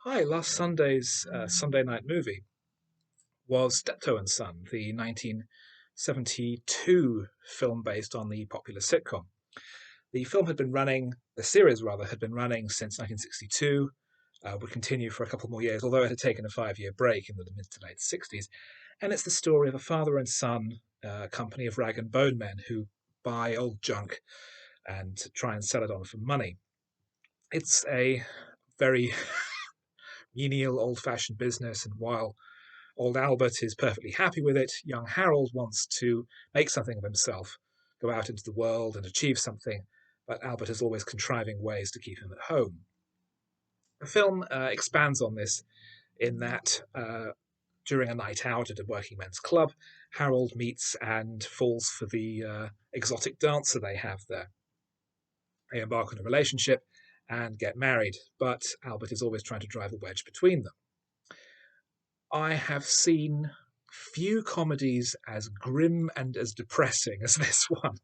Hi, last Sunday's Sunday night movie was Steptoe and Son, the 1972 film based on the popular sitcom. The series rather, had been running since 1962, would continue for a couple more years, although it had taken a 5-year break in the mid to late 60s. And it's the story of a father and son company of rag and bone men who buy old junk and try and sell it on for money. It's a very menial, old-fashioned business, and while old Albert is perfectly happy with it, young Harold wants to make something of himself, go out into the world and achieve something, but Albert is always contriving ways to keep him at home. The film expands on this in that during a night out at a working men's club, Harold meets and falls for the exotic dancer they have there. They embark on a relationship and get married, but Albert is always trying to drive a wedge between them. I have seen few comedies as grim and as depressing as this one.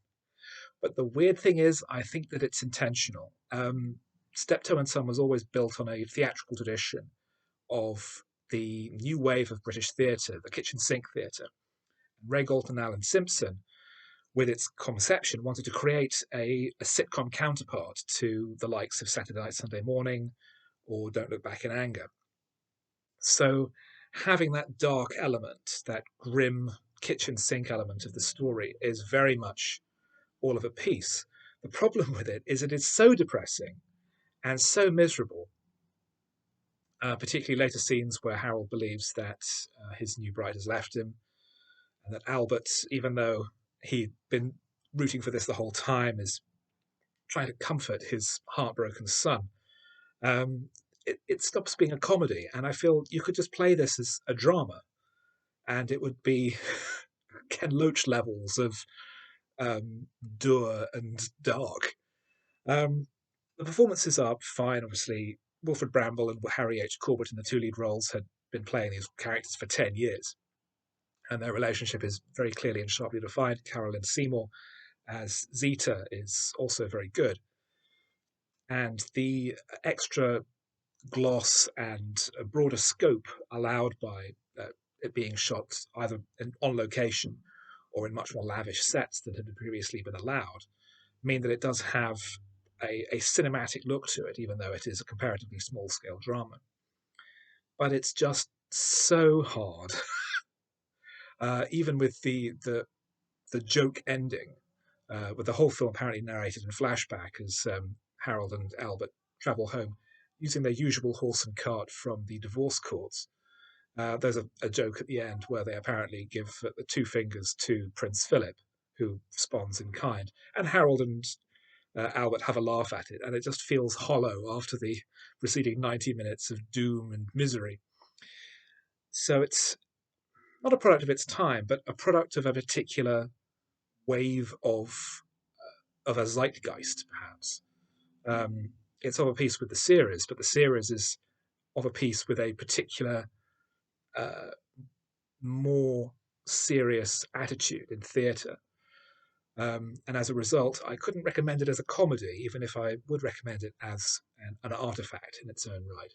But the weird thing is, I think that it's intentional. Steptoe and Son was always built on a theatrical tradition of the new wave of British theatre, the kitchen sink theatre. Ray Galton and Alan Simpson, with its conception, wanted to create a sitcom counterpart to the likes of Saturday Night, Sunday Morning, or Don't Look Back in Anger. So having that dark element, that grim kitchen sink element of the story, is very much all of a piece. The problem with it is it is so depressing and so miserable, particularly later scenes where Harold believes that his new bride has left him, and that Albert, even though he'd been rooting for this the whole time, is trying to comfort his heartbroken son. It stops being a comedy, and I feel you could just play this as a drama, and it would be Ken Loach levels of dour and dark. The performances are fine, obviously. Wilfred Brambell and Harry H Corbett in the two lead roles had been playing these characters for 10 years, and their relationship is very clearly and sharply defined. Carolyn Seymour as Zeta is also very good. And the extra gloss and a broader scope allowed by it being shot either on location or in much more lavish sets than had previously been allowed mean that it does have a cinematic look to it, even though it is a comparatively small scale drama. But it's just so hard, even with the joke ending, with the whole film apparently narrated in flashback as Harold and Albert travel home using their usual horse and cart from the divorce courts. There's a joke at the end where they apparently give the two fingers to Prince Philip, who responds in kind, and Harold and Albert have a laugh at it, and it just feels hollow after the preceding 90 minutes of doom and misery. So it's not a product of its time, but a product of a particular wave of a zeitgeist, perhaps. It's of a piece with the series, but the series is of a piece with a particular, more serious attitude in theatre. And as a result, I couldn't recommend it as a comedy, even if I would recommend it as an artifact in its own right.